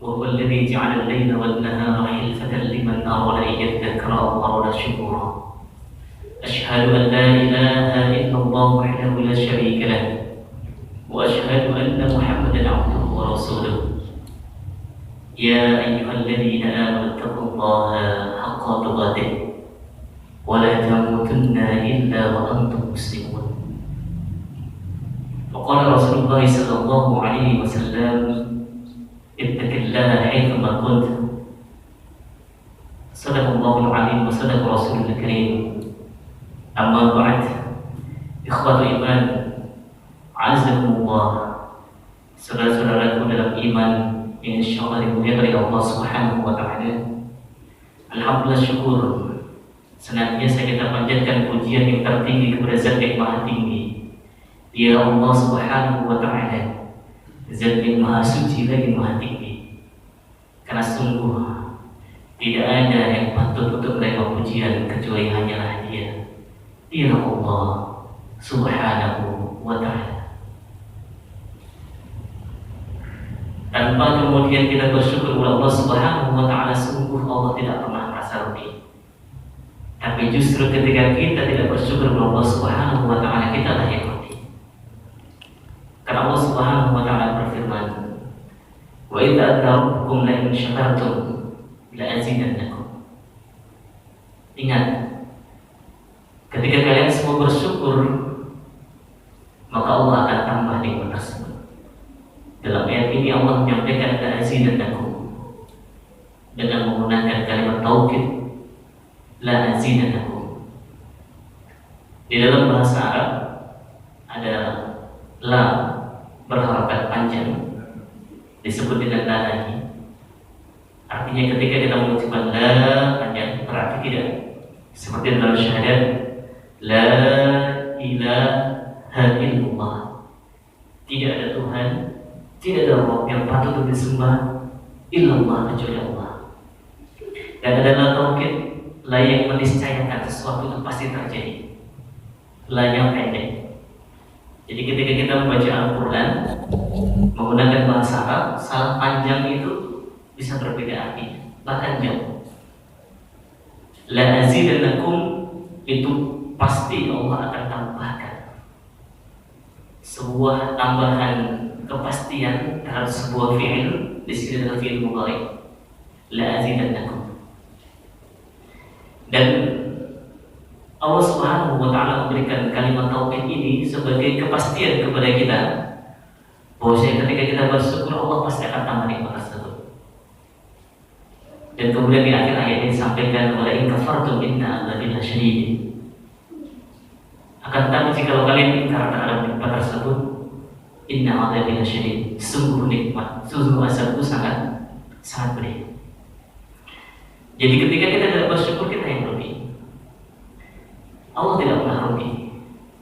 وهو الذي جعل الليل والنهار خلفة لمن أراد أن يذكر أو أراد شكورا. أشهد أن لا إله إلا الله وحده لا شريك له، وأشهد أن محمدا عبده ورسوله. يا أيها الذين آمنوا اتقوا الله حق تقاته ولا تموتن إلا وأنتم مسلمون. وقال رسول الله صلى الله عليه وسلم: اتق الله حيثما كنت. صدق الله العظيم وصدق رسوله الكريم. أما بعد، إخوة الإيمان azakumullah, saudara-saudaraku dalam iman yang insyaallah dimuliakan oleh Allah Subhanahu wa taala. Alhamdulillah, syukur senantiasa kita panjatkan pujian yang tertinggi kepada Zat yang Maha Tinggi, Dia Allah Subhanahu wa taala, Zat yang Maha Suci lagi Maha Tinggi. Karena sungguh tidak ada yang patut untuk menerima pujian kecuali hanyalah Dia Allah Subhanahu wa taala. Tanpa kemudian kita bersyukur kepada Allah Subhanahu wa taala, sungguh Allah tidak pernah merasa rugi. Tapi justru ketika kita tidak bersyukur kepada Allah Subhanahu wa taala, kita lah yang rugi. Karena Allah Subhanahu wa taala berfirman, "Wa idza adrakum la in syakartum la azidannakum." Ingat, ketika kalian semua bersyukur, maka Allah akan tambah nikmat tersebut. Dalam ayat ini Allah menyampaikan la'azidannakum dengan menggunakan kalimat taukid, la'azidannakum. Di dalam bahasa Arab ada la berharakat panjang disebut dengan la lagi. Artinya ketika kita mengucapkan la panjang berarti tidak seperti dalam syahadat la ilaha illallah, tidak ada Tuhan, tidak ada Rabb yang patut untuk disembah illallah kecuali Allah. Dan adalah taukid, la yang meniscayakan sesuatu itu pasti terjadi. La yang pendek. Jadi ketika kita membaca Al-Quran menggunakan bahasa Arab, salah panjang itu bisa berbeda artinya, bahkan jauh. La azidannakum itu pasti Allah akan tambahkan sebuah tambahan kepastian terhadap sebuah fi'il. Di sini adalah fi'il mudhari, la azidannakum. Dan Allah Subhanahu wa taala memberikan kalimat tauhid ini sebagai kepastian kepada kita bahwa ketika kita bersyukur, Allah pasti akan tambah nikmat tersebut. Dan kemudian di akhir ayat ini disampaikan, wala in kafartum inna adzabi lasyadid. Akan tetapi jika kalian ingkar terhadap nikmat tersebut, inna adzabi lasyadid, sungguh nikmat, sungguh azabku sangat pedih. Jadi ketika kita tidak bersyukur, kita yang rugi. Allah tidak pernah rugi.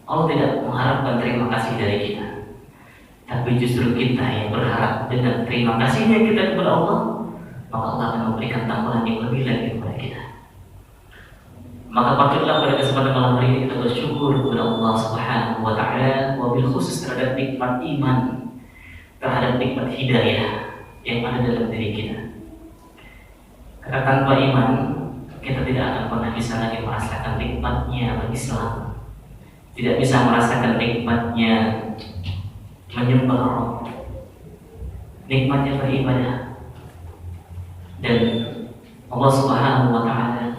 Allah tidak mengharapkan terima kasih dari kita, tapi justru kita yang berharap dengan terima kasihnya kita kepada Allah, maka Allah akan memberikan tambahan yang lebih lagi kepada kita. Maka patutlah pada kesempatan malam hari ini kita bersyukur kepada Allah Subhanahu wa taala, wabil khusus terhadap nikmat iman, terhadap nikmat hidayah yang ada dalam diri kita. Karena tanpa iman kita tidak akan pernah bisa lagi merasakan nikmatnya berislam, tidak bisa merasakan nikmatnya menyembah Allah, nikmatnya beribadah. Dan Allah Subhanahu wa taala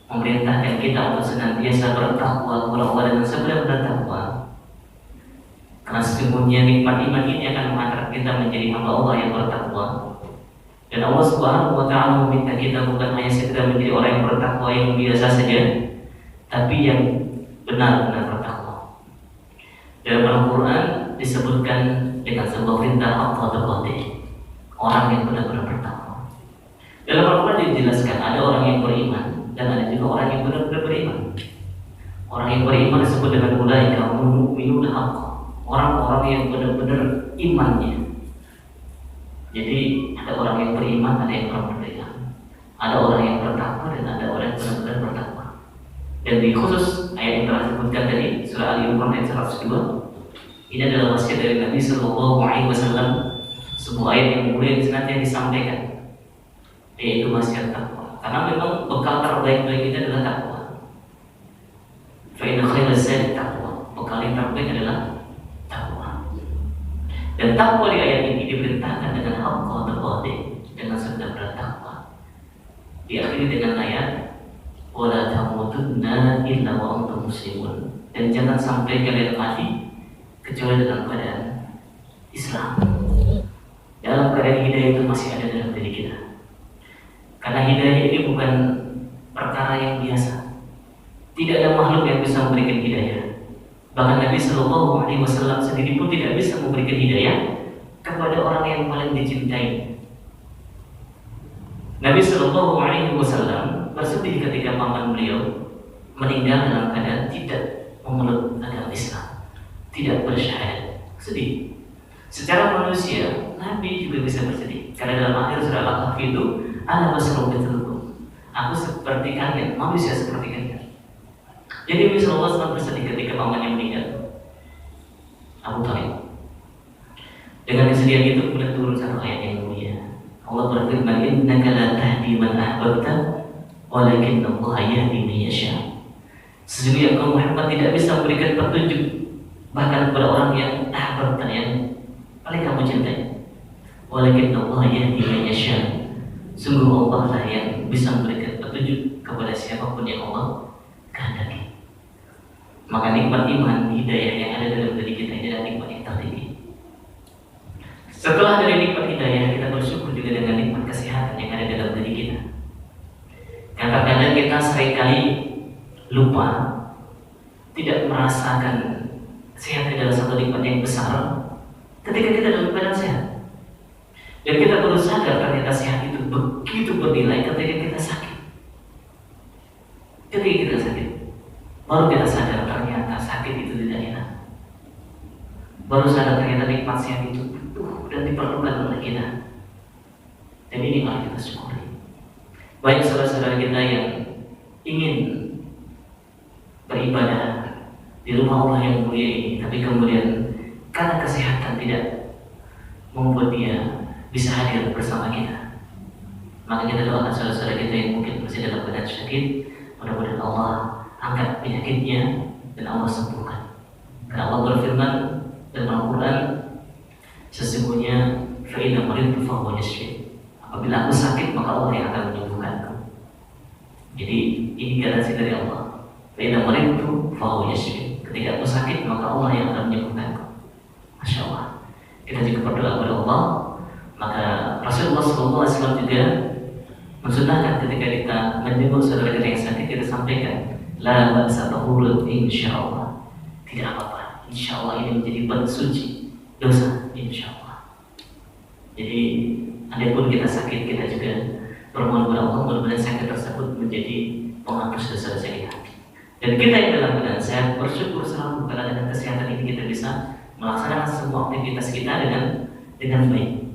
memerintahkan kita untuk senantiasa bertakwa kepada Allah dengan sebenar-benar takwa. Karena sesungguhnya nikmat iman ini akan mengantar kita menjadi hamba Allah yang bertakwa. Dan Allah Subhanahu wa taala meminta kita bukan hanya sekedar menjadi orang yang bertakwa yang biasa saja, tapi yang benar-benar bertakwa. Dalam Al-Quran disebutkan dengan sebuah perintah al-qadr, orang yang benar-benar bertakwa. Dalam Al-Quran dijelaskan ada orang yang beriman dan ada juga orang yang benar-benar beriman. Orang yang beriman disebut dengan ulaika mu'minun haqq, orang-orang yang benar-benar imannya. Jadi ada orang yang beriman, ada yang beriman, ada orang yang bertakwa dan ada orang yang benar-benar bertakwa. Dan di khusus ayat yang telah disebutkan tadi, surah Ali Imran ayat 102, ini adalah wasiat dari Nabi Sallallahu Alaihi Wasallam sebuah ayat yang mulia yang senantiasa disampaikan, yaitu wasiat takwa. Karena memang bekal terbaik bagi kita adalah takwa. Fa inna khairaz zadi taqwa. Bekal yang terbaik adalah takwa. Dan takwa di ayat ini diperintahkan dengan haqqa taqwa, dengan sabda bertakwa. Diakhiri dengan ayat wala tamutunna illa wa antum muslimun. Dan jangan sampai kalian mati kecuali dalam keadaan Islam. Dalam keadaan hidayah itu masih ada dalam diri kita. Karena hidayah ini bukan perkara yang biasa. Tidak ada makhluk yang bisa memberikan hidayah. Bahkan Nabi Shallallahu Alaihi Wasallam sendiri pun tidak bisa memberikan hidayah kepada orang yang paling dicintai. Nabi Shallallahu Alaihi Wasallam bersedih ketika paman beliau meninggal dalam keadaan tidak memeluk agama Islam, tidak bersyahadat. Sedih. Secara manusia, Nabi juga bisa bersedih. Karena dalam akhir surah Al-Kahfi itu, ana basarun mithlukum. Aku seperti kalian, manusia seperti kalian. Jadi Nabi sallallahu alaihi wasallam bersedih ketika pamannya meninggal, Abu Thalib. Dengan kesedihan itu kemudian turun satu ayat yang mulia. Allah berfirman, innaka la tahdi man ahbabta, walakinna Allah yahdi man yasha. Sesungguhnya engkau Muhammad tidak bisa memberikan petunjuk bahkan kepada orang yang ahbabta, yang paling kamu cintai. Walakinna Allah yahdi man yasha. Sungguh Allah lah yang bisa memberikan petunjuk kepada siapapun yang Allah kehendaki. Maka nikmat iman, hidayah yang ada dalam diri kita ini adalah nikmat yang tertinggi. Setelah dari nikmat hidayah, kita bersyukur juga dengan nikmat kesehatan yang ada dalam diri kita. Kadang-kadang kita seringkali lupa, tidak merasakan sehat adalah satu nikmat yang besar ketika kita dalam keadaan sehat. Dan kita perlu sadar ternyata sehat itu begitu bernilai ketika kita sakit. Ketika kita sakit, baru kita sadar ternyata sakit itu tidak enak. Baru sadar ternyata nikmat sehat itu butuh dan diperlukan oleh kita. Dan ini harus kita syukuri. Banyak saudara-saudara kita yang ingin beribadah di rumah Allah yang mulia ini, tapi kemudian karena kesehatan tidak membuat dia bisa hadir bersama kita. Maka kita doakan saudara-saudara kita yang mungkin masih dalam keadaan sakit, mudah-mudahan Allah angkat penyakitnya dan Allah sembuhkan. Karena Allah berfirman dalam Al-Quran, sesungguhnya fa idza maridtu fa huwa yashfi. Apabila aku sakit maka Allah yang akan menyembuhkanku. Jadi ini garansi dari Allah. Fa idza maridtu fa huwa yashfi. Ketika aku sakit maka Allah yang akan menyembuhkanku. Masya Allah. Kita juga berdoa kepada Allah. Maka Rasulullah SAW juga mensunahkan ketika kita menjenguk saudara kita yang sakit, kita sampaikan la ba'sa tahurun insyaallah. Tidak apa-apa, insyaallah ini menjadi pensuci dosa, insyaallah. Jadi andai kita sakit, kita juga bermohon kepada Allah mudah-mudahan sakit tersebut menjadi penghapus dosa-dosa kita. Dan kita yang dalam keadaan sehat bersyukur selalu karena dengan kesehatan ini kita bisa melaksanakan semua aktivitas kita dengan baik.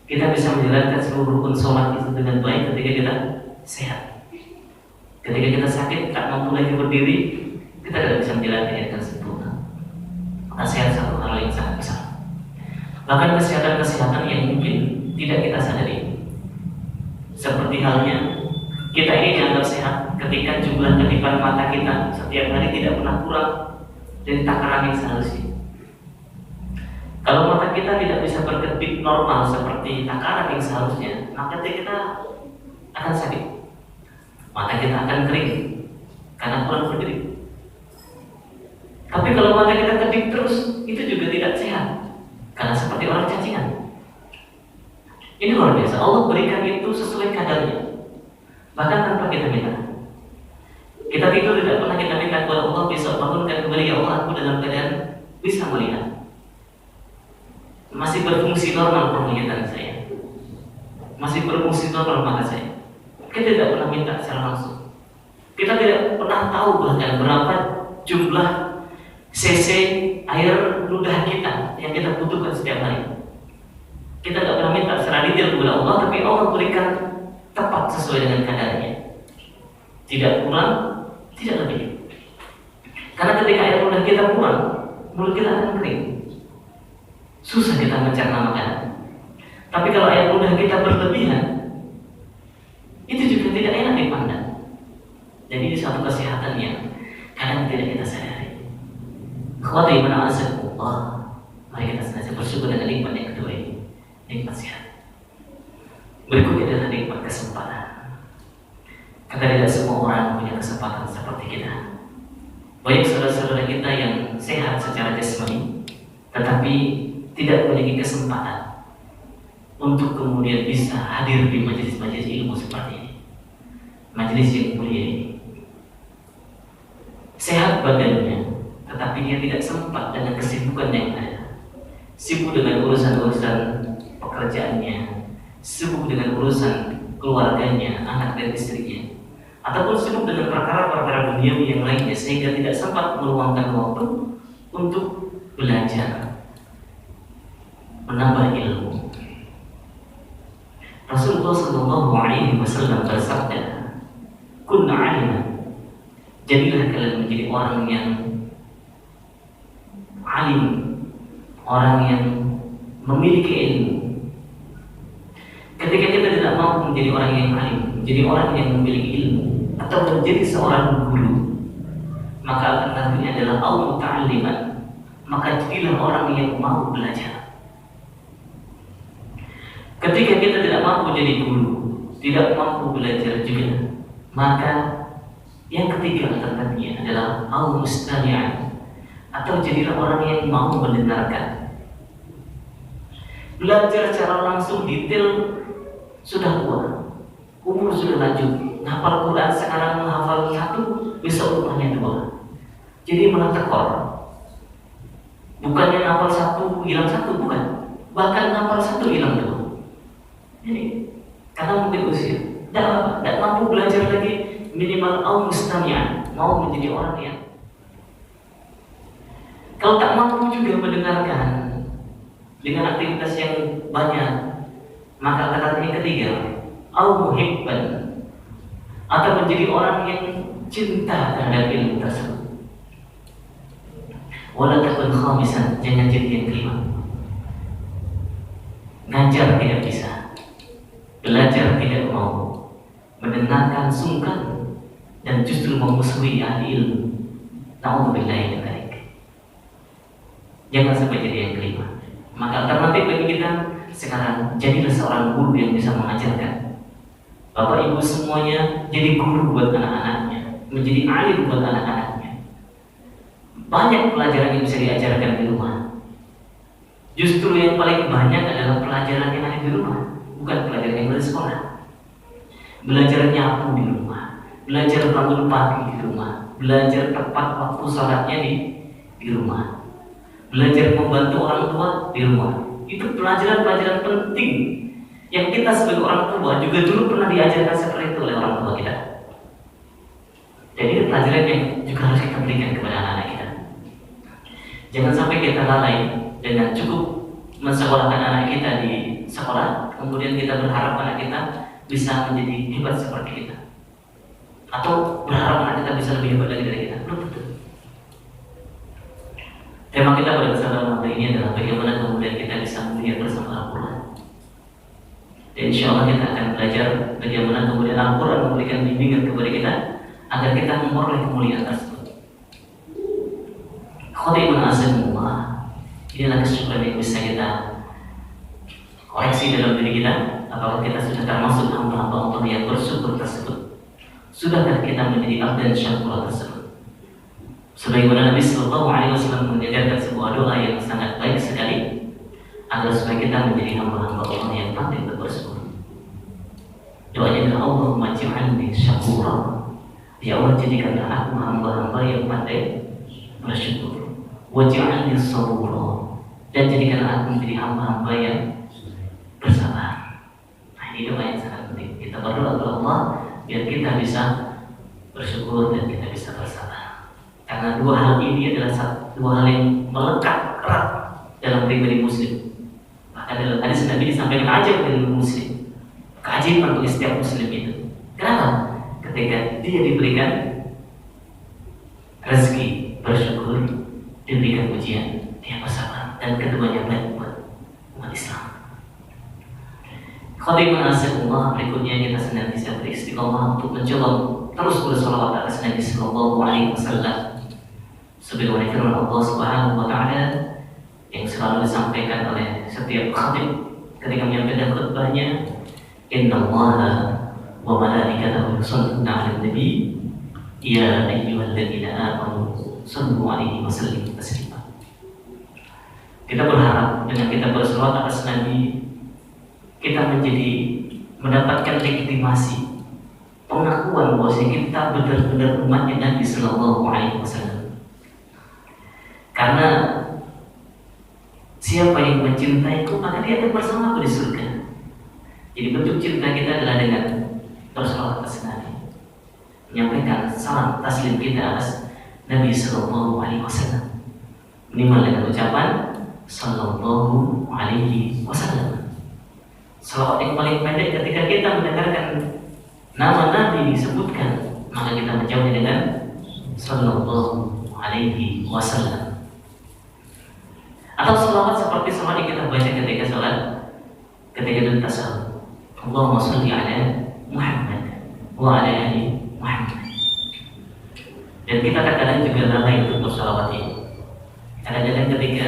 Kita bisa menjalankan seluruh rukun sholat itu dengan baik ketika kita sehat. Ketika kita sakit, tak mampu lagi berdiri, kita tidak bisa menjalankan dengan sempurna. Maka sehat satu hal yang sangat besar. Bahkan kesehatan-kesehatan yang mungkin tidak kita sadari. Seperti halnya kita ini dianggap sehat ketika jumlah kedipan mata kita setiap hari tidak pernah kurang dari takaran yang seharusnya. Kalau mata kita tidak bisa berkedip normal seperti takaran yang seharusnya, maka kita akan sakit. Mata kita akan kering karena kurang berkedip. Tapi kalau mata kita kedip terus, itu juga tidak sehat, karena seperti orang cacingan. Ini luar biasa. Allah berikan itu sesuai kadarnya, bahkan tanpa kita minta. Kita tidur tidak pernah kita minta kepada Allah, besok bangunkan kembali ya Allah aku dalam keadaan bisa melihat. Masih berfungsi normal penglihatan saya, masih berfungsi normal mata saya. Kita tidak pernah minta secara langsung. Kita tidak pernah tahu bahkan berapa jumlah cc air ludah kita yang kita butuhkan setiap hari. Kita tidak pernah minta secara detail kepada Allah, tapi Allah berikan tepat sesuai dengan kadarnya. Tidak kurang, tidak lebih. Karena ketika air ludah kita kurang, mulut kita akan kering. Susah kita mencerna makanan. Tapi kalau air ludah kita berlebihan, itu juga tidak enak dipandang. Jadi ini satu kesehatan yang kadang tidak kita sadari. Khawati mana Allah, mari kita senantiasa bersyukur dengan nikmat yang kedua ini, nikmat sehat. Berikutnya adalah nikmat kesempatan. Karena tidak semua orang punya kesempatan seperti kita. Banyak saudara-saudara kita yang sehat secara jasmani, tetapi tidak memiliki kesempatan untuk kemudian bisa hadir di majelis-majelis ilmu seperti ini, majelis yang mulia ini. Sehat badannya, tetapi dia tidak sempat dengan kesibukan yang ada. Sibuk dengan urusan-urusan pekerjaannya, sibuk dengan urusan keluarganya, anak dan istrinya, ataupun sibuk dengan perkara-perkara duniawi yang lainnya, sehingga tidak sempat meluangkan waktu untuk belajar, menambah ilmu. Rasulullah SAW bersabda, "Kunna aliman." Jadilah kalian menjadi orang yang alim, orang yang memiliki ilmu. Ketika kita tidak mampu menjadi orang yang alim, menjadi orang yang memiliki ilmu, atau menjadi seorang guru, maka alternatifnya adalah al-muta'alliman. Maka jadilah orang yang mau belajar. Ketika kita tidak mampu jadi guru, tidak mampu belajar juga, maka yang ketiga alternatifnya adalah al-mustami'an, atau jadilah orang yang mau mendengarkan. Belajar secara langsung detail sudah tua, umur sudah lanjut, ngapal Quran sekarang menghafal 1, besok lupa-nya 2. Jadi malah tekor. Bukannya ngapal 1 hilang 1, bukan. Bahkan ngapal 1 hilang 2. Jadi karena mungkin usia, tidak mampu belajar lagi. Minimal al-mustami'an, mau menjadi orang yang kalau tak mampu juga mendengarkan dengan aktivitas yang banyak, maka kata yang ketiga al-muhibban, atau menjadi orang yang cinta terhadap ilmu tersebut. Wala takun khamisan, jangan jadi yang kelima. Ngajar tidak bisa, belajar tidak mau, mendengarkan sungkan, dan justru memusuhi ahli ilmu. Na'udzubillahi min dzalik. Jangan sampai jadi yang kelima. Maka alternatif bagi kita sekarang, jadilah seorang guru yang bisa mengajarkan. Bapak ibu semuanya jadi guru buat anak-anaknya, menjadi alim buat anak-anaknya. Banyak pelajaran yang bisa diajarkan di rumah. Justru yang paling banyak adalah pelajaran yang ada di rumah, bukan pelajaran yang dari sekolah. Belajar nyapu di rumah, belajar bangun pagi di rumah, belajar tepat waktu sholatnya di rumah, belajar membantu orang tua di rumah. Itu pelajaran-pelajaran penting yang kita sebagai orang tua juga dulu pernah diajarkan seperti itu oleh orang tua kita. Jadi itu pelajaran yang juga harus kita berikan kepada anak-anak kita. Jangan sampai kita lalai dengan cukup mensekolahkan anak kita di sekolah, kemudian kita berharap anak kita bisa menjadi hebat seperti kita, atau berharap anak kita bisa lebih hebat lagi dari kita. Belum tentu. Tema kita pada kesempatan hari ini adalah bagaimana kemudian kita bisa melihat bersama Al-Quran. Dan insya Allah kita akan belajar bagaimana kemudian Al-Quran memberikan bimbingan kepada kita agar kita memperoleh kemuliaan tersebut. Khotibun azimullah, inilah kesyukuran yang bisa kita koreksi dalam diri kita. Apakah kita sudah termasuk hamba-hamba Allah yang bersyukur tersebut? Sudahkah kita menjadi abdan syakur tersebut? Sebagaimana Nabi SAW mengajarkan sebuah doa yang sangat baik sekali agar supaya kita menjadi hamba-hamba Allah yang pandai bersyukur. Doanya adalah Allahumma ij'alni syakura. Ya Allah, jadikanlah aku hamba-hamba yang pandai bersyukur. Waj'alni sabura, dan jadikanlah aku menjadi hamba-hamba yang bersabar. Ini doa yang sangat penting. Kita berdoa kepada Allah biar kita bisa bersyukur dan kita bisa bersabar. Karena dua hal ini adalah dua hal yang melekat erat dalam pribadi muslim. Bahkan dalam hadis Nabi disampaikan aja dari muslim, keajaiban bagi setiap muslim itu. Kenapa? Ketika dia diberikan rezeki bersyukur, diberikan ujian, dia bersabar, dan keduanya baik buat umat Islam. Khotimah asyikullah, berikutnya kita senantiasa beristiqomah untuk mencoba terus bersolawat atas Nabi Sallallahu Alaihi Wasallam. Sebagaimana firman Allah Subhanahu Wa Taala yang selalu disampaikan oleh setiap khatib ketika menyampaikan khutbahnya, Inna Allaha wa malaikatahu yusholluna 'alan nabi ya ayyuhalladzina amanu shallu 'alaihi wa sallimu taslima. Kita berharap dengan kita bersolawat atas Nabi, kita mendapatkan legitimasi, pengakuan bahwa kita benar-benar umatnya Nabi Sallallahu Alaihi Wasallam. Karena siapa yang mencintaiku maka dia akan bersamaku di surga. Jadi bentuk cinta kita adalah dengan bersolawat atas Nabi, menyampaikan salam taslim kita atas Nabi Sallallahu Alaihi Wasallam, minimal dengan ucapan Sallallahu Alaihi Wasallam. Salawat yang paling pendek ketika kita mendengarkan nama Nabi disebutkan, maka kita menjawabnya dengan Sallallahu Alaihi Wasallam. Atau salawat seperti salawat yang kita baca ketika salat, ketika tasawuf, Allahumma sholli ala Muhammad wa ala ali Muhammad. Dan kita kadang-kadang juga lalai untuk bersalawat ini. Kadang-kadang ketika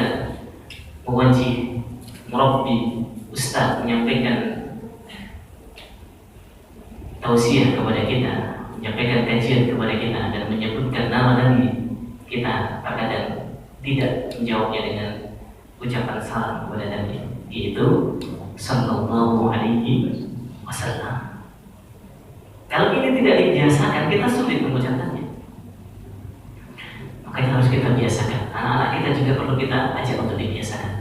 mewajib, murabbi, ustaz menyampaikan tausiah kepada kita, menyampaikan kajian kepada kita dan menyebutkan nama Nabi, kita terkadang tidak menjawabnya dengan ucapan salam kepada Nabi, yaitu Sallallahu Alaihi Wasallam. Kalau ini tidak dibiasakan, kita sulit mengucapkannya. Makanya harus kita biasakan. Anak-anak kita juga perlu kita ajak untuk dibiasakan.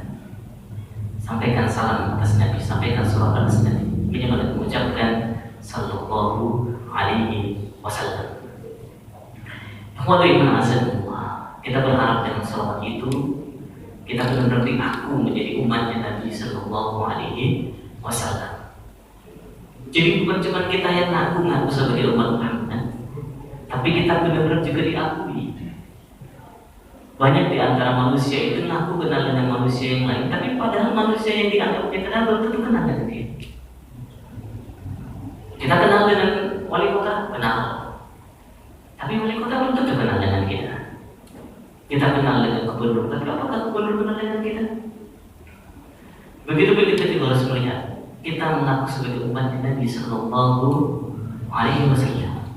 Sampaikan salam atas Nabi, sampaikan salawat atas Nabi, minimal mengucapkan Sallallahu Alaihi Wasallam. Kita berharap dengan salawat itu kita benar-benar diaku menjadi umatnya Nabi Sallallahu Alaihi Wasallam. Jadi bukan cuma kita yang ngaku sebagai umat Muhammad, tapi kita benar-benar juga diakui. Banyak di antara manusia itu ngaku kenal dengan manusia yang lain, tapi padahal manusia yang dianggapnya kenal belum tentu kenal dengan dia. Kita kenal dengan wali kota, kenal. Tapi wali kota belum tentu kenal dengan kita. Kita kenal dengan gubernur, tapi apakah gubernur kenal dengan kita? Begitu kita juga harus melihat, kita mengaku sebagai umat Nabi Sallallahu Alaihi Wasallam.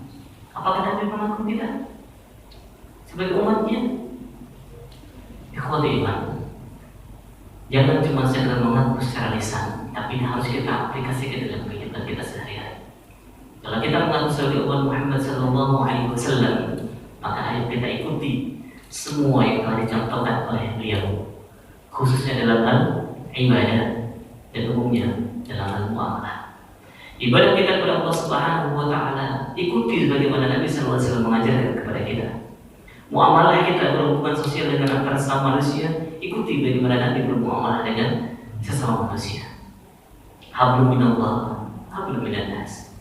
Apakah Nabi mengaku kita sebagai umatnya? Ikhwati iman, jangan cuma sekedar mengaku secara lisan, tapi harus kita aplikasikan dalam kehidupan kita sehari-hari. Kalau kita mengaku sebagai umat Muhammad Sallallahu Alaihi Wasallam, maka ayo kita ikuti semua yang telah dicontohkan oleh beliau, khususnya dalam hal ibadah dan umumnya dalam hal muamalah. Ibadah kita kepada Allah Subhanahu Wa Taala ikuti sebagaimana Nabi Sallallahu Alaihi Wasallam mengajarkan kepada kita. Muamalah kita berhubungan sosial dengan antara sesama manusia, ikuti bagaimana Nabi bermuamalah dengan sesama manusia. Hablum minallah, hablum minannas.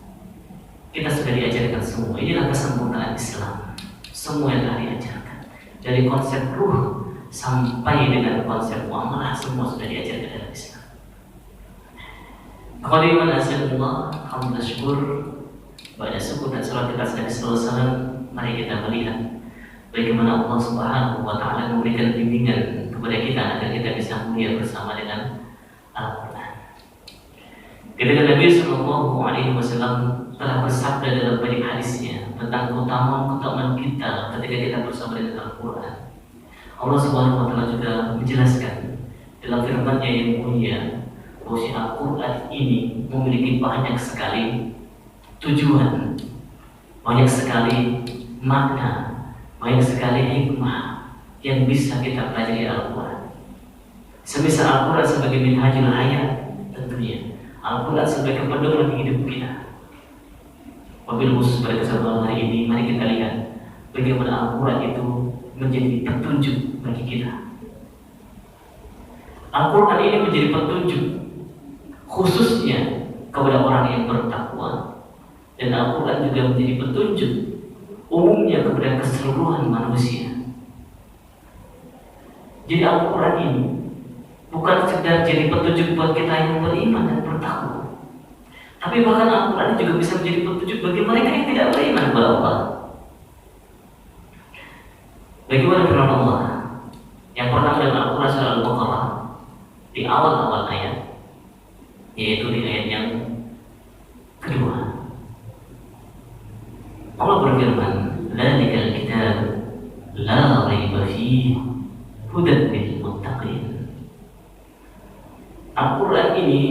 Kita sudah diajarkan semua. Inilah kesempurnaan Islam. Semua yang telah diajarkan, dari konsep ruh sampai dengan konsep muamalah, semua sudah diajarkan dalam Islam. Khadiman asyikullah, alhamdulillah syukur pada syukur dan salat kita Nabi Sallallahu Alaihi Wasallam. Mari kita melihat bagaimana Allah Subhanahu Wa Taala memberikan bimbingan kepada kita agar kita bisa mulia bersama dengan Al-Quran. Ketika Nabi Sallallahu Alaihi Wasallam telah bersabda dalam banyak hadisnya tentang keutamaan kita ketika kita bersama dengan Al-Quran, Allah Subhanahu Wa Taala juga menjelaskan dalam firman-Nya yang mulia bahwa Al-Quran ini memiliki banyak sekali tujuan, banyak sekali makna, banyak sekali hikmah yang bisa kita pelajari Al-Quran. Semisal Al-Quran sebagai minhajul hayat, tentunya Al-Quran sebagai pedoman hidup kita. Wabil khusus pada kesempatan hari ini, mari kita lihat bagaimana Al-Quran itu menjadi petunjuk bagi kita. Al-Quran ini menjadi petunjuk khususnya kepada orang yang bertakwa, dan Al-Quran juga menjadi petunjuk umumnya kepada keseluruhan manusia. Jadi Al-Quran ini bukan sekedar jadi petunjuk buat kita yang beriman dan bertakwa, Tapi bahkan Al-Quran juga bisa menjadi petunjuk bagi mereka yang tidak beriman kepada Allah. Bagaimana firman Allah? Yang pertama dalam Al-Quran surah Al-Baqarah di awal-awal ayat, yaitu di ayat yang kedua. Allah berfirman, "Dzalikal kitab la raiba fihi hudan lil muttaqin." Al-Quran ini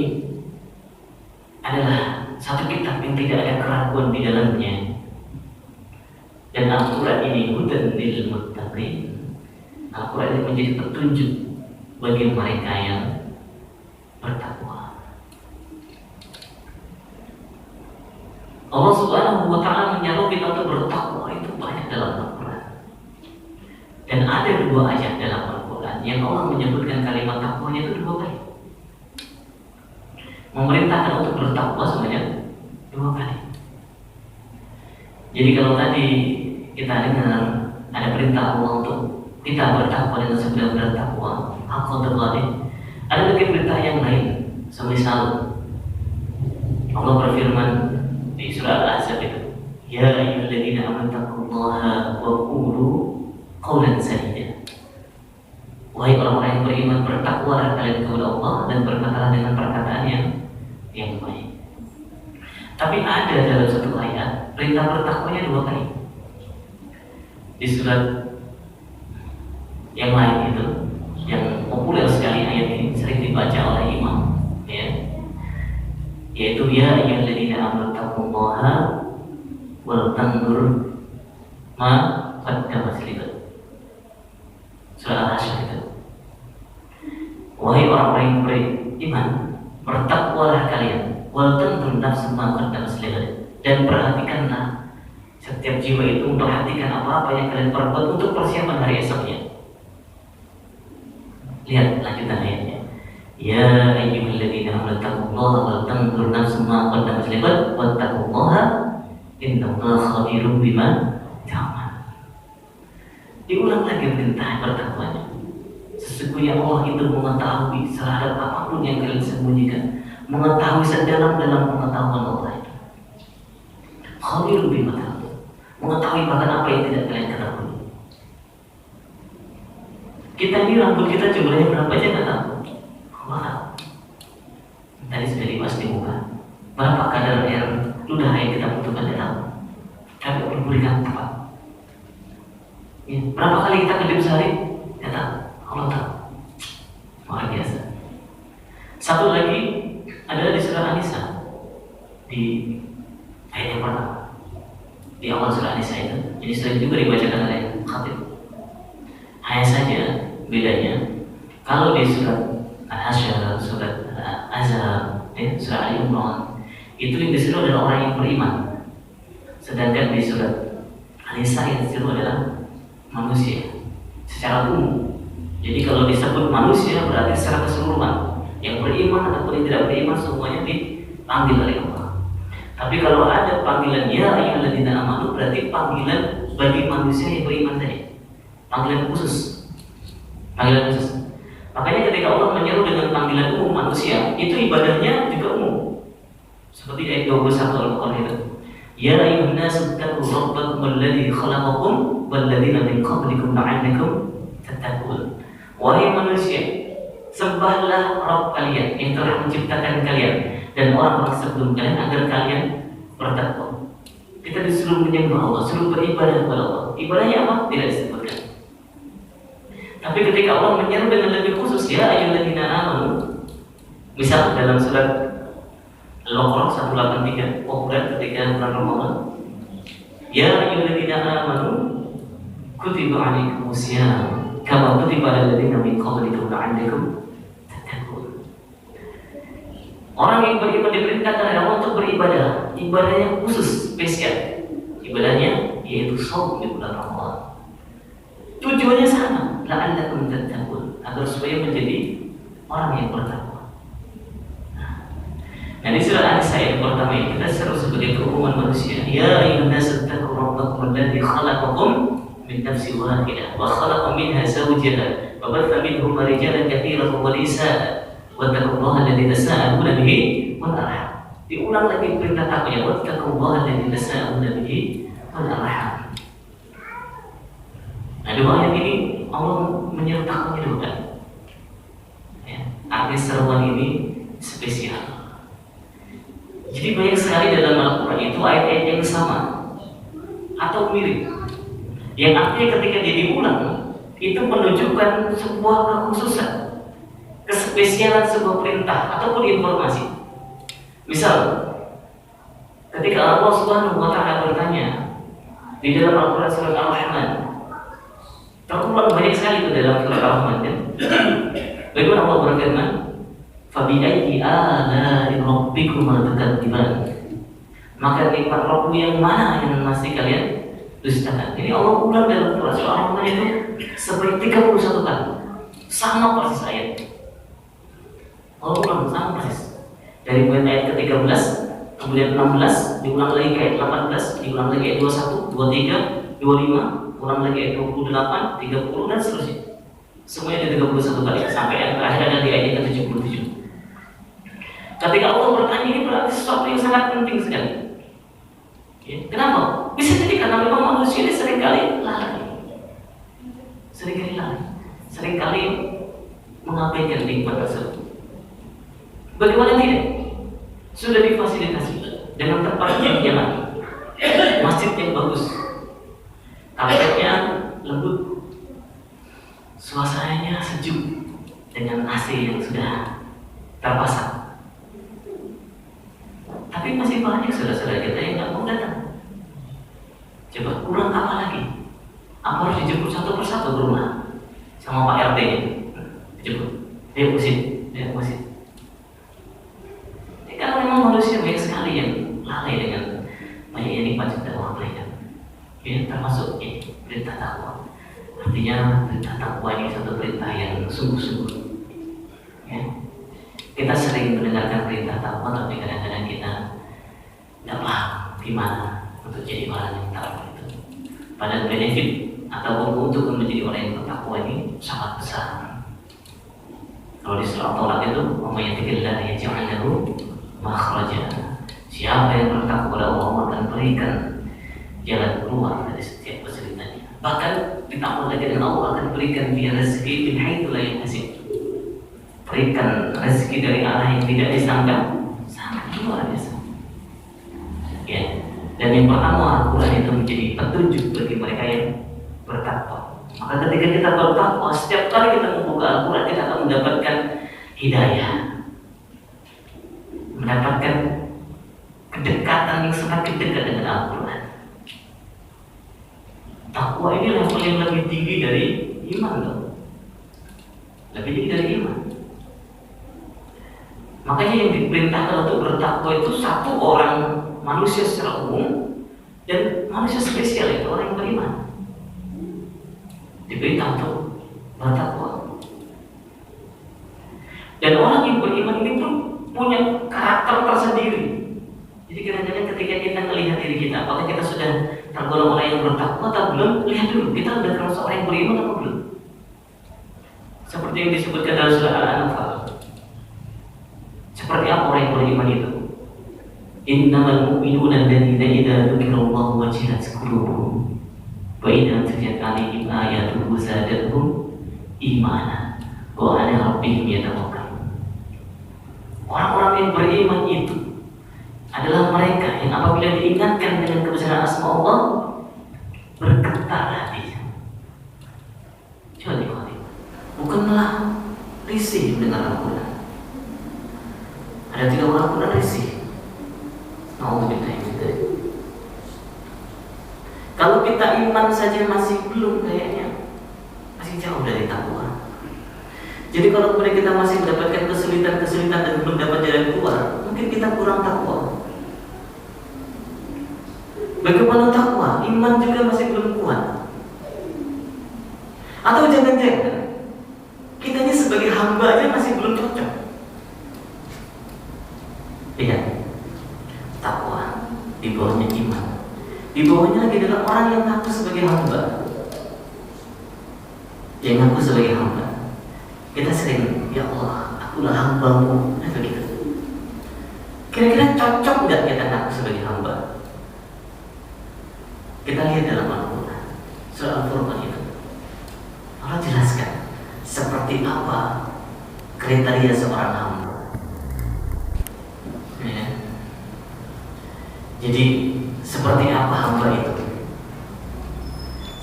adalah satu kitab yang tidak ada keraguan di dalamnya. Dan Al-Quran ini hudan lil muttaqin. Al-Quran ini menjadi petunjuk bagi mereka yang bertakwa. Allah Subhanahu wa Ta'ala menyeru kita untuk bertakwa itu banyak dalam Al-Quran. Dan ada dua ayat dalam Al-Quran yang Allah menyebutkan kalimat takwanya itu dua kali. Memerintahkan untuk bertakwa sebanyak dua kali. Jadi kalau tadi kita dengar ada perintah Allah untuk kita bertakwa dan sedang bertakwa, aku terbalik. Ada lagi perintah yang lain, semisal Allah berfirman di surah Al-Ahzab itu, "Ya ayyuhalladzina amanu taqullaha wa qulu qawlan sadida." Wahai orang-orang yang beriman, bertakwalah kalian kepada Allah dan berkatalah dengan perkataan yang baik. Tapi ada dalam satu ayat perintah bertakwanya dua kali. Di surat yang lain itu, yang populer sekali ayat ini, sering dibaca oleh imam, ya, yaitu ya ayyuhalladzina amanu taqullaha wal tanzur ma qaddamat lighad. Surah Al-Hasyr itu. Wahai orang-orang yang beriman, bertakwalah kalian wal tanzur nafsun ma qaddamat lighad, dan perhatikanlah setiap jiwa itu memperhatikan apa-apa yang kalian perbuat untuk persiapan hari esoknya. Lihat lanjutan ayatnya. Ya ayyuhalladzina amanu taqullaha wal tanzur nafsun ma qaddamat lighad wattaqullaha innallaha khabirum bima ta'malun. Diulang lagi perintah bertakwanya. Sesungguhnya Allah itu mengetahui terhadap apapun yang kalian sembunyikan, mengetahui sedalam-dalam pengetahuan Allah itu. Khabirum bima ta'malun, mengetahui bahkan apa yang tidak kalian ketahui. Kita ini rambut kita jumlahnya berapa aja nggak tahu. Allah tadi sudah dibahas di muka. Berapa kadar air ludah yang kita butuhkan tidak tahu. Tapi berikan tepat. Ya, berapa kali kita kedip sehari? Tidak tahu. Allah tahu. Luar biasa. Satu lagi adalah di surah An-Nisa, di ayat yang pertama. Di awal surah An-Nisa itu, ini sering juga dibacakan oleh khatib. Hanya saja bedanya, kalau di surat Al-Hasyr, surat Al-Ahzab, surah Al-Imran, itu yang disuruh adalah orang yang beriman. Sedangkan di surat An-Nisa yang disuruh adalah manusia secara umum. Jadi kalau disebut manusia berarti secara keseluruhan, yang beriman ataupun yang tidak beriman semuanya dipanggil oleh Allah. Tapi kalau ada panggilan ya ayyuhalladzina amanu, berarti panggilan bagi manusia yang beriman saja. Panggilan khusus. Panggilan khusus. Makanya ketika Allah menyeru dengan panggilan umum manusia, itu ibadahnya juga umum. Seperti ayat 21 Al-Qur'an itu. Ya ayyuhan nasu taqu rabbakum alladzi khalaqakum wal ladzina min qablikum la'allakum tattaqun. Wahai manusia, sembahlah Rabb kalian yang telah menciptakan kalian dan orang-orang sebelum kalian agar kalian bertakwa. Kita disuruh menyembah Allah, suruh beribadah kepada Allah. Ibadahnya apa? Tidak disebutkan. Tapi ketika Allah menyeru dengan lebih khusus, ya ayyuhalladzina amanu, misal dalam surat Al-Baqarah 183, populer ketika bulan Ramadan, ya ayyuhalladzina amanu kutiba 'alaikumusiyam kama kutiba 'alal ladzina min qablikum la'allakum tattaqun. Orang yang beriman diperintahkan oleh Allah untuk beribadah, ibadahnya khusus, spesial. Ibadahnya yaitu shaum di bulan Ramadan. Tujuannya sama, la'allakum tattaqun, agar supaya menjadi orang yang bertakwa. Nah, di surah An-Nisa yang pertama ini kita seru sebagai keumuman manusia. Ya ayyuhan nasu taqu rabbakum alladzi khalaqakum min nafsin wahidah wa khalaqa minha zawjaha wa batha minhuma rijalan katsiran wa nisaa wa taqullaha alladzi tasaaluna bihi wal arham. Diulang lagi perintah takwa, wattaqullaha alladzi tasaaluna bihi wal arham. Nah, dua ayat ini Allah menyertakannya dua kali. Ya, arti seruan ini spesial. Jadi banyak sekali dalam Al-Quran itu ayat-ayat yang sama atau mirip, yang artinya ketika dia diulang itu menunjukkan sebuah kekhususan, kespesialan sebuah perintah ataupun informasi. Misal, ketika Allah Subhanahu wa Ta'ala bertanya di dalam Al-Quran surat Al-Rahman, terulang banyak sekali itu dalam surat Al-Rahman, kan? Bagaimana Allah berfirman, "Fabi'ayyi aalaa'i rabbikuma tukadziban?" Maka nikmat Rabbmu yang mana yang masih kalian dustakan? Ini Allah ulang dalam surat Al-Rahman itu sebanyak 31 kali, sama persis ayat. Allah ulang sama persis. Dari ayat ke-13, kemudian 16, diulang lagi ke ayat 18, diulang lagi ayat 21, 23, 25, ulang lagi ayat 28, 30 dan seterusnya. Semuanya ada 31 kali sampai yang terakhir ada di ayat ke-77. Ketika Allah bertanya, ini berarti sesuatu yang sangat penting sekali. Ya, kenapa? Bisa jadi karena memang manusia ini seringkali lalai, seringkali mengabaikan nikmat tersebut. Bagaimana tidak? Sudah difasilitasi dengan tempat yang nyaman, masjid yang bagus, karpetnya lembut, suasananya sejuk dengan AC yang sudah terpasang. Tapi masih banyak saudara-saudara kita yang nggak mau datang. Coba kurang apa lagi? Apa harus dijemput satu persatu ke rumah sama Pak RT? Dijemput, dia pusing. Karena memang manusia banyak sekali yang lalai dengan banyak yang nikmat yang Allah berikan. Ini termasuk perintah takwa. Artinya perintah takwa ini satu perintah yang sungguh-sungguh. Ya. Kita sering mendengarkan perintah takwa, tapi kadang-kadang kita tidak paham gimana untuk jadi orang yang takwa itu. Padahal benefit ataupun untuk menjadi orang yang bertakwa ini sangat besar. Kalau di surah Tolak itu, "Wamayyatikillah yaj'al lahu makhraja." Siapa yang bertakwa kepada Allah akan berikan jalan keluar dari setiap kesulitannya. Bahkan ditambah lagi dengan Allah akan berikan dia rezeki min haitsu la yahtasib. Berikan rezeki dari arah yang tidak disangka, sangat luar biasa. Ya. Dan yang pertama, Al-Quran itu menjadi petunjuk bagi mereka yang bertakwa. Maka ketika kita bertakwa, setiap kali kita membuka Al-Quran, kita akan mendapatkan hidayah, mendapatkan kedekatan yang semakin dekat dengan Al-Quran. Takwa ini level yang lebih tinggi dari iman, loh. Lebih tinggi dari iman. Makanya yang diperintahkan untuk bertakwa itu satu orang manusia secara umum dan manusia spesial, itu orang yang beriman. Diperintah untuk bertakwa. Dan orang yang beriman ini pun punya karakter tersendiri. Jadi kadang-kadang ketika kita melihat diri kita, apakah kita sudah tergolong orang yang bertakwa atau belum? Lihat dulu, kita sudah termasuk orang yang beriman atau belum? Seperti yang disebutkan dalam surah Al-Anfal. Seperti apa orang yang beriman itu? Innamal mu'minuna alladzina idza dzukirallahu wajilat qulubuhum wa idza tuliyat 'alaihim ayatuhu zadatuhum imanan wa 'ala rabbihim yatawakkalun. Orang-orang yang beriman itu adalah mereka yang apabila diingatkan dengan kebesaran asma Allah bergetar hatinya. Coba bukanlah risih mendengar Al-Quran. Ada 3 orang Al-Quran risih. Kalau kita iman saja masih belum, kayaknya masih jauh dari takwa. Jadi kalau kemudian kita masih mendapatkan kesulitan dan belum dapat jalan keluar, mungkin kita kurang takwa. Bagaimana takwa? Iman juga masih belum kuat. Atau jangan-jangan kitanya sebagai hamba aja masih belum cocok. Iya. Takwa di bawahnya iman, di bawahnya lagi adalah orang yang ngaku sebagai hamba. Yang ngaku sebagai hamba, kita sering, ya Allah, akulah hambamu, begitu. Kira-kira cocok nggak kita ngaku sebagai hamba? Kita lihat dalam Al-Quran, surah Al-Furqan itu Allah jelaskan seperti apa kriteria seorang hamba. Ya. Jadi seperti apa hamba itu?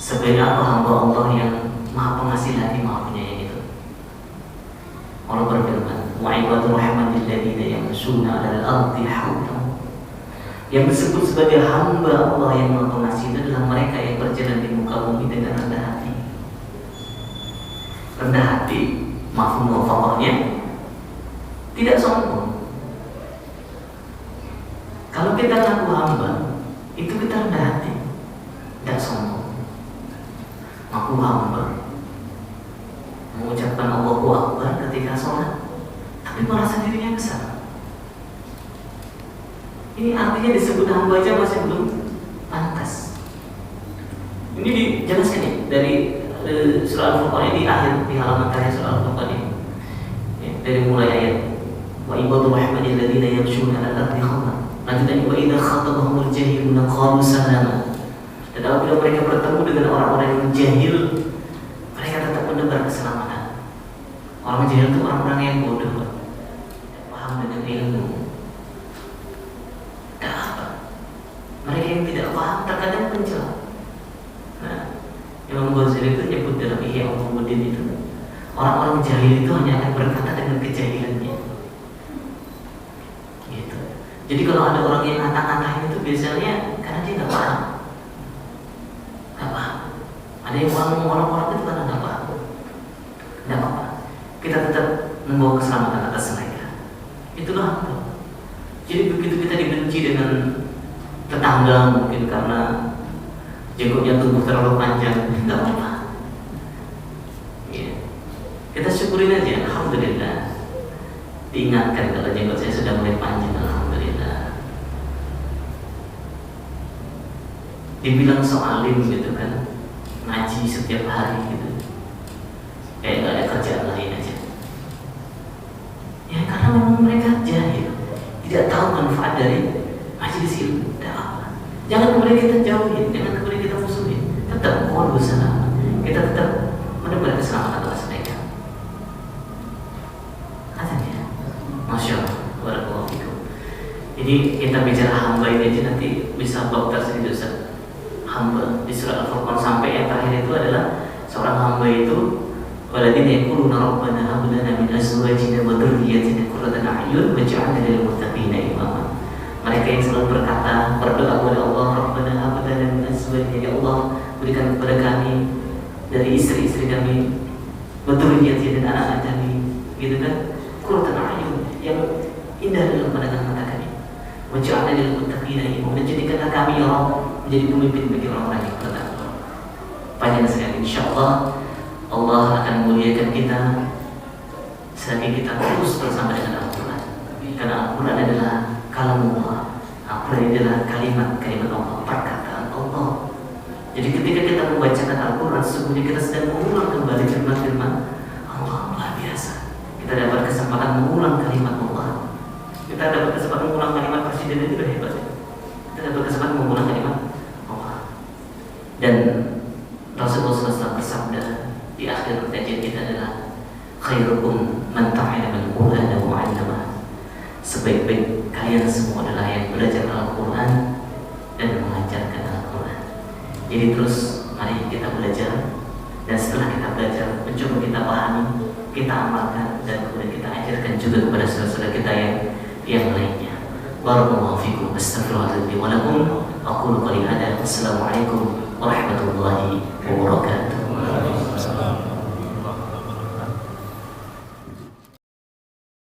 Seperti apa hamba Allah yang Maha Pengasih lagi, Maha Penyayang itu? Allah berfirman, wa ibadur rahmanil ladzina yamshuna 'alal ardi haunan. Yang disebut sebagai hamba Allah yang Maha Pengasih itu adalah mereka yang berjalan di muka bumi dengan rendah hati. Rendah hati, mafhum muwafaqahnya, tidak sombong. Kalau kita ngaku hamba, itu kita rendah hati, tidak sombong. Ngaku hamba, mengucapkan Allahu Akbar ketika sholat, tapi merasa dirinya besar. Ini artinya disebut hamba aja masih belum pantas. Ini dijelaskan nih dari surah Al-Furqan di akhir, di halaman terakhir surah Al-Furqan ini. Ya, dari mulai ayat wa ibadur rahmanil ladzina yamshuna 'alal ardi haunan. Lanjutannya wa idza khatabahumul jahiluna qalu salama. Dan apabila mereka bertemu dengan orang-orang yang jahil, mereka tetap menebar keselamatan. Orang jahil itu orang-orang yang bodoh, tidak paham dengan ilmu. Dan apa? Mereka yang tidak paham terkadang mencela. Nah, Imam Ghazali itu nyebut dalam Ihya Ulumuddin itu, orang-orang jahil itu hanya akan berkata dengan kejahilannya. Gitu. Jadi kalau ada orang yang ngata-ngatain itu biasanya karena dia nggak paham. Nggak paham. Ada yang orang itu karena nggak paham. Nggak apa-apa. Kita tetap membawa keselamatan atas mereka. Itulah hamba. Jadi begitu kita dibenci dengan tetangga mungkin karena jenggotnya tumbuh terlalu panjang, nggak apa-apa. Ya. Kita syukurin aja, alhamdulillah. Diingatkan kalau jenggot saya sudah mulai panjang, alhamdulillah. Dibilang soalim gitu kan, ngaji setiap hari gitu, kayak nggak ada kerjaan lain aja. Ya karena memang mereka jahil, tidak tahu manfaat dari majelis ilmu. Tidak apa. Jangan kemudian kita jauhin, jangan kemudian kita musuhin. Tetap mohon bersama. Kita tetap menebar keselamatan atas mereka. Katanya, masya Allah, barakallahu fikum. Jadi kita bicara hamba ini aja nanti bisa bab tersendiri Ustaz. Hamba di surah Al-Furqan sampai yang terakhir itu adalah seorang hamba itu walladzina yaquluna rabbana hab lana min azwajina wa dhurriyyatina qurrata a'yun waj'alna lil muttaqina imama. Mereka yang selalu berkata, berdoa kepada Allah, Rabbana hab lana min azwajina, ya Allah berikan kepada kami dari istri-istri kami, wa dhurriyyatina, dan anak-anak kami, gitu kan, qurrata a'yun, yang indah dalam pandangan mata kami, waj'alna lil muttaqina imama, dan jadikanlah kami ya Allah menjadi pemimpin bagi orang-orang yang bertakwa. Panjang sekali, insyaallah Allah akan memuliakan kita selagi kita terus bersama dengan Al-Quran. Karena Al-Quran adalah kalamullah. Al-Quran adalah kalimat-kalimat Allah, perkataan Allah. Jadi ketika kita membacakan Al-Quran, sesungguhnya kita sedang mengulang kembali firman-firman Allah. Luar biasa. Kita dapat kesempatan mengulang kalimat Allah. Kita dapat kesempatan mengulang kalimat Presiden, itu sudah hebat. Kita dapat kesempatan mengulang kalimat Allah. Dan Rasulullah SAW bersabda di akhir kajian kita adalah khairukum man ta'allama al-Qur'ana wa 'allama. Sebaik-baik kalian semua adalah yang belajar Al-Quran dan mengajarkan Al-Quran. Jadi terus mari kita belajar, dan setelah kita belajar mencoba kita pahami, kita amalkan, dan kemudian kita ajarkan juga kepada saudara-saudara kita yang lainnya. Barakallahu fikum, astaghfirullahaladzim wa lakum, aqulu qouli hadza, wassalamualaikum warahmatullahi wabarakatuh.